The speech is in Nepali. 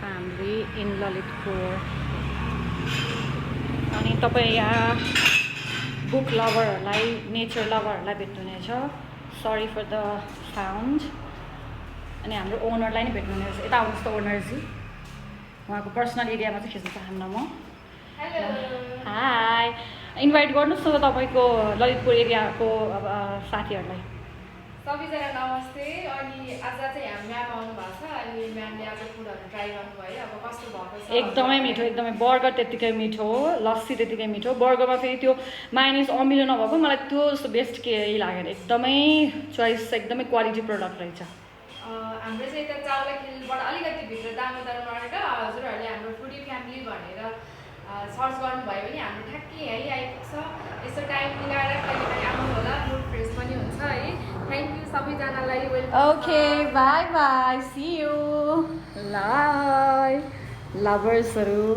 family in Lalitpur. अनि तपाईँ यहाँ बुक लभरहरूलाई नेचर लभरहरूलाई भेट्नुहुनेछ. Sorry for the sound. अनि हाम्रो ओनरलाई नै भेट्नुहुनेछ. यता आउनुहोस् त ओनरजी. उहाँको पर्सनल एरियामा चाहिँ खिच्न चाहन्न म. हाई. इन्भाइट गर्नुहोस् न त तपाईँको ललितपुर एरियाको साथीहरूलाई. सबैजना नमस्ते. अनि आज चाहिँ हामी म्याम आउनु भएको छ. अनि म्यामले आज फुडहरू ट्राई गर्नुभयो. अब कस्तो भएको छ? एकदमै मिठो, एकदमै. बर्गर त्यत्तिकै मिठो हो, लस्सी त्यत्तिकै मिठो. बर्गरमा फेरि त्यो मायोनिज अमिलो नभएको मलाई त्यो जस्तो बेस्ट केही लागेन. एकदमै चोइस, एकदमै क्वालिटी प्रडक्ट रहेछ. हाम्रो चाहिँ यता चाउला खेलबाट अलिकति भित्र दामोदर मार्ग हजुरहरूले हाम्रो फुडी फ्यामिली भनेर सर्च गर्नुभयो भने हाम्रो ठ्याक्कै यहीँ आइपुग्छ. यसो टाइम मिलाएर कहिले काहीँ आउनु होला. मुड फ्रेस पनि हुन्छ है. थ्याङ्क यू सबैजनालाई. Okay, bye bye, see you. ल लभर्सहरू.